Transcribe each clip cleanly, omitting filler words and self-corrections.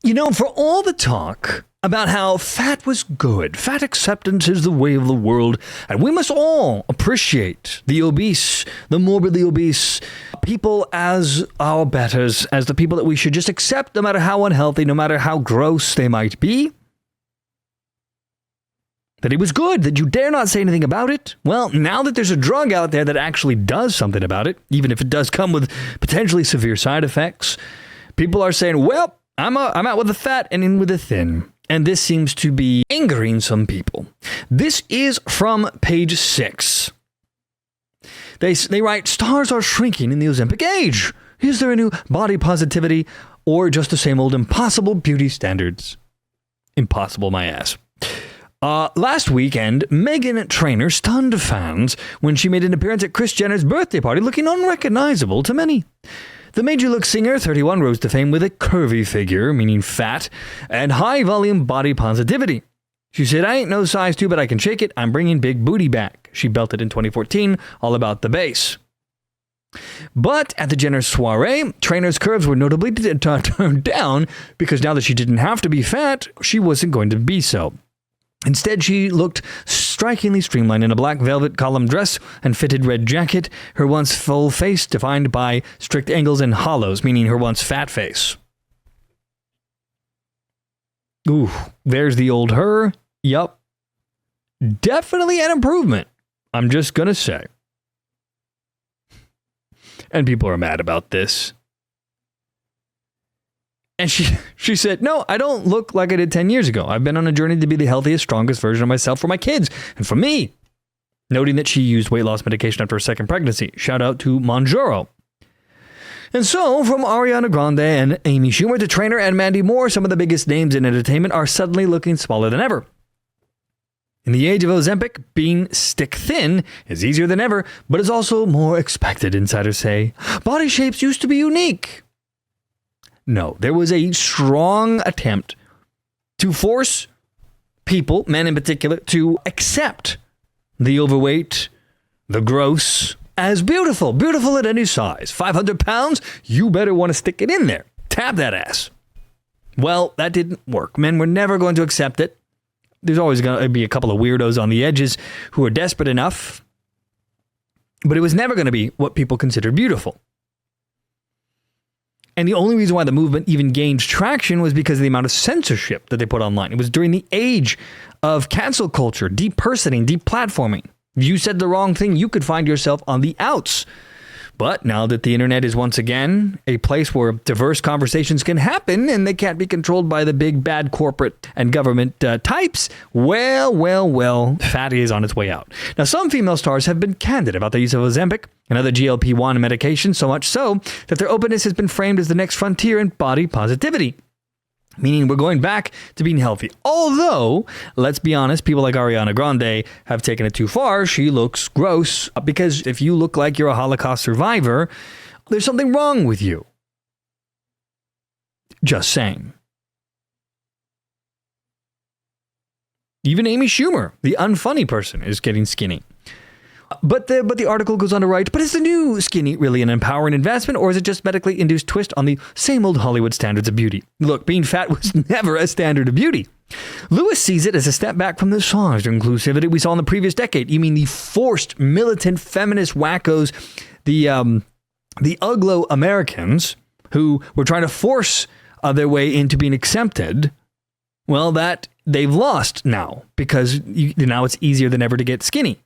For all the talk about how fat was good, fat acceptance is the way of the world, and we must all appreciate the obese, the morbidly obese people as our betters, as the people that we should just accept no matter how unhealthy, no matter how gross they might be. That it was good, that you dare not say anything about it. Well, now that there's a drug out there that actually does something about it, even if it does come with potentially severe side effects, people are saying, well, I'm out with the fat and in with the thin. And this seems to be angering some people. This is from page 6. They write, stars are shrinking in the Ozempic age. Is there a new body positivity or just the same old impossible beauty standards? Impossible, my ass. Last weekend, Meghan Trainor stunned fans when she made an appearance at Kris Jenner's birthday party looking unrecognizable to many. The major-look singer, 31, rose to fame with a curvy figure, meaning fat, and high-volume body positivity. She said, I ain't no size 2, but I can shake it. I'm bringing big booty back. She belted in 2014, all about the bass. But at the Jenner soiree, Trainor's curves were notably turned down because now that she didn't have to be fat, she wasn't going to be so. Instead, she looked strikingly streamlined in a black velvet column dress and fitted red jacket, her once full face defined by strict angles and hollows, meaning her once fat face. Ooh, there's the old her. Yup. Definitely an improvement, I'm just going to say. And people are mad about this. And she said, no, I don't look like I did 10 years ago. I've been on a journey to be the healthiest, strongest version of myself for my kids and for me. Noting that she used weight loss medication after her second pregnancy. Shout out to Monjuro. And so, from Ariana Grande and Amy Schumer to Trainor and Mandy Moore, some of the biggest names in entertainment are suddenly looking smaller than ever. In the age of Ozempic, being stick thin is easier than ever, but is also more expected, insiders say. Body shapes used to be unique. No, there was a strong attempt to force people, men in particular, to accept the overweight, the gross, as beautiful. Beautiful at any size. 500 pounds, you better want to stick it in there. Tap that ass. Well, that didn't work. Men were never going to accept it. There's always going to be a couple of weirdos on the edges who are desperate enough. But it was never going to be what people consider beautiful. And the only reason why the movement even gained traction was because of the amount of censorship that they put online. It was during the age of cancel culture, depersoning, deplatforming. If you said the wrong thing, you could find yourself on the outs. But now that the internet is once again a place where diverse conversations can happen and they can't be controlled by the big bad corporate and government types, well, fat is on its way out. Now, some female stars have been candid about the use of Ozempic and other GLP-1 medications, so much so that their openness has been framed as the next frontier in body positivity. Meaning we're going back to being healthy. Although, let's be honest, people like Ariana Grande have taken it too far. She looks gross because if you look like you're a Holocaust survivor, there's something wrong with you. Just saying. Even Amy Schumer, the unfunny person, is getting skinny. But the article goes on to write, but is the new skinny really an empowering investment, or is it just medically induced twist on the same old Hollywood standards of beauty? Look, being fat was never a standard of beauty. Lewis sees it as a step back from the soft inclusivity we saw in the previous decade. You mean the forced militant feminist wackos, the Uglo-Americans who were trying to force their way into being accepted? Well, that they've lost now because now it's easier than ever to get skinny.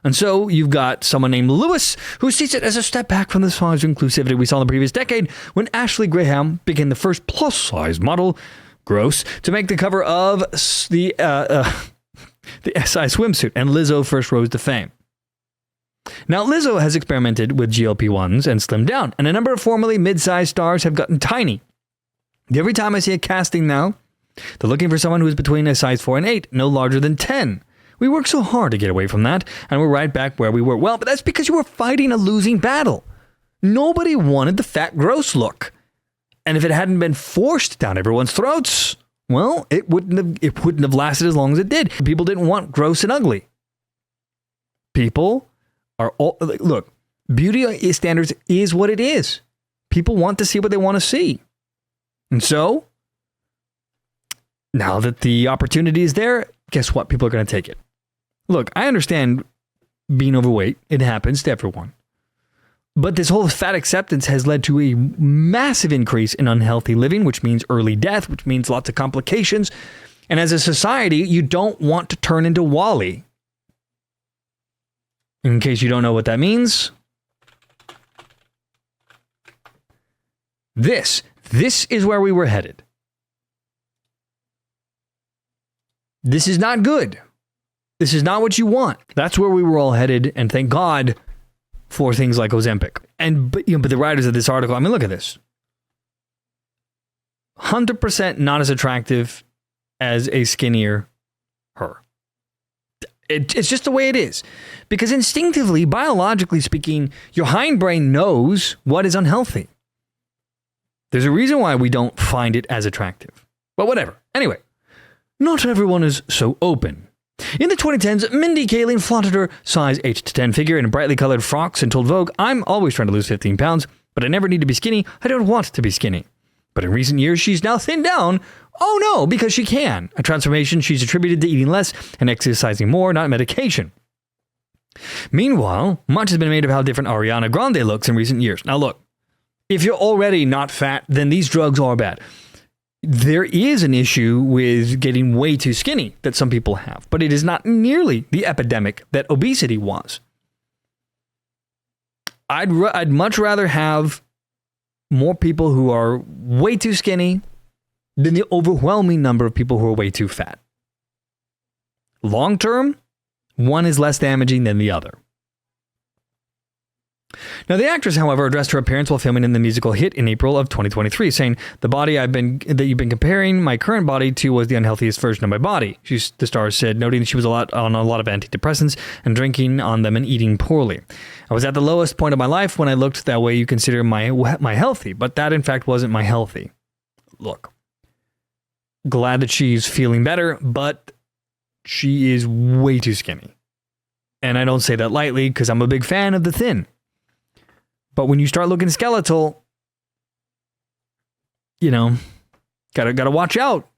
And so you've got someone named Lewis who sees it as a step back from the size inclusivity we saw in the previous decade when Ashley Graham became the first plus-size model, gross, to make the cover of the SI swimsuit, and Lizzo first rose to fame. Now, Lizzo has experimented with GLP-1s and slimmed down, and a number of formerly mid-sized stars have gotten tiny. Every time I see a casting now, they're looking for someone who is between a size 4 and 8, no larger than 10. We worked so hard to get away from that, and we're right back where we were. Well, but that's because you were fighting a losing battle. Nobody wanted the fat, gross look. And if it hadn't been forced down everyone's throats, well, it wouldn't have lasted as long as it did. People didn't want gross and ugly. People are all, look, beauty standards is what it is. People want to see what they want to see. And so, now that the opportunity is there, guess what? People are going to take it. Look, I understand being overweight. It happens to everyone. But this whole fat acceptance has led to a massive increase in unhealthy living, which means early death, which means lots of complications. And as a society, you don't want to turn into Wall-E. In case you don't know what that means, this is where we were headed. This is not good. This is not what you want. That's where we were all headed, and thank God for things like Ozempic. But the writers of this article, I mean, look at this. 100% not as attractive as a skinnier her. It's just the way it is. Because instinctively, biologically speaking, your hindbrain knows what is unhealthy. There's a reason why we don't find it as attractive. But whatever. Anyway, not everyone is so open. In the 2010s, Mindy Kaling flaunted her size 8 to 10 figure in brightly colored frocks and told Vogue, "I'm always trying to lose 15 pounds, but I never need to be skinny. I don't want to be skinny." But in recent years, she's now thinned down. Oh no, because she can. A transformation she's attributed to eating less and exercising more, not medication. Meanwhile, much has been made of how different Ariana Grande looks in recent years. Now look, if you're already not fat, then these drugs are bad. There is an issue with getting way too skinny that some people have, but it is not nearly the epidemic that obesity was. I'd much rather have more people who are way too skinny than the overwhelming number of people who are way too fat. Long term, one is less damaging than the other. Now, the actress, however, addressed her appearance while filming in the musical Hit in April of 2023, saying, "The body that you've been comparing my current body to was the unhealthiest version of my body," the star said, noting that she was on a lot of antidepressants and drinking on them and eating poorly. "I was at the lowest point of my life when I looked that way you consider my healthy, but that in fact wasn't my healthy." Look, glad that she's feeling better, but she is way too skinny. And I don't say that lightly because I'm a big fan of the thin. But when you start looking skeletal, gotta watch out.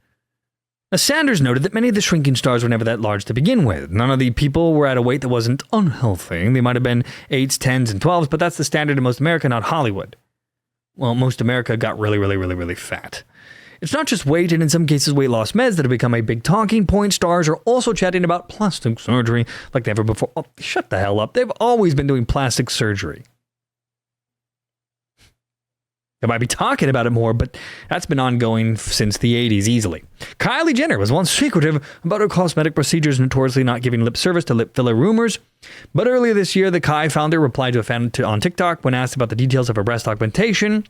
Now, Sanders noted that many of the shrinking stars were never that large to begin with. None of the people were at a weight that wasn't unhealthy. They might have been 8s, 10s, and 12s, but that's the standard in most America, not Hollywood. Well, most America got really, really, really, really fat. It's not just weight, and in some cases weight loss meds that have become a big talking point. Stars are also chatting about plastic surgery like never before. Oh, shut the hell up. They've always been doing plastic surgery. They might be talking about it more, but that's been ongoing since the 80s easily. Kylie Jenner was once secretive about her cosmetic procedures, notoriously not giving lip service to lip filler rumors. But earlier this year, the Kai founder replied to a fan on TikTok when asked about the details of her breast augmentation.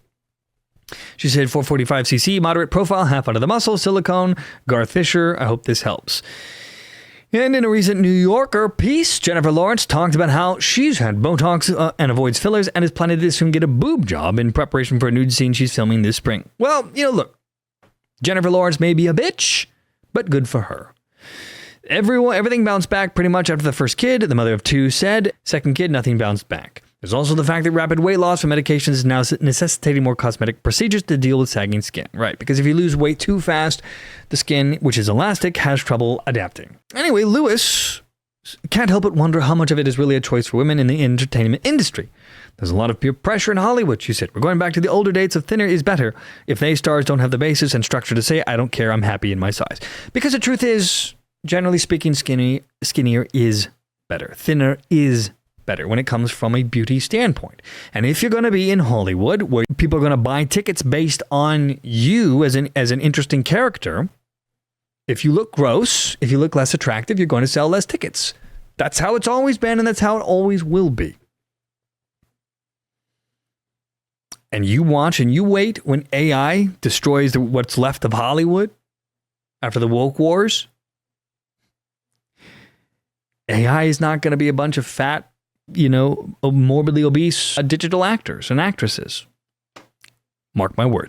She said 445cc, moderate profile, half under the muscle, silicone, Garth Fisher. I hope this helps. And in a recent New Yorker piece, Jennifer Lawrence talked about how she's had Botox and avoids fillers and is planning to soon get a boob job in preparation for a nude scene she's filming this spring. Well, look, Jennifer Lawrence may be a bitch, but good for her. Everything bounced back pretty much after the first kid, the mother of two said. Second kid, nothing bounced back. There's also the fact that rapid weight loss from medications is now necessitating more cosmetic procedures to deal with sagging skin. Right, because if you lose weight too fast, the skin, which is elastic, has trouble adapting. Anyway, Lewis can't help but wonder how much of it is really a choice for women in the entertainment industry. There's a lot of peer pressure in Hollywood, she said. We're going back to the older dates of thinner is better if they stars don't have the basis and structure to say, I don't care, I'm happy in my size. Because the truth is, generally speaking, skinnier is better. Thinner is better when it comes from a beauty standpoint. And if you're going to be in Hollywood, where people are going to buy tickets based on you as an interesting character, if you look gross, if you look less attractive, you're going to sell less tickets. That's how it's always been, and that's how it always will be. And you watch and you wait when AI destroys what's left of Hollywood after the woke wars. AI is not going to be a bunch of fat, morbidly obese digital actors and actresses. Mark my words.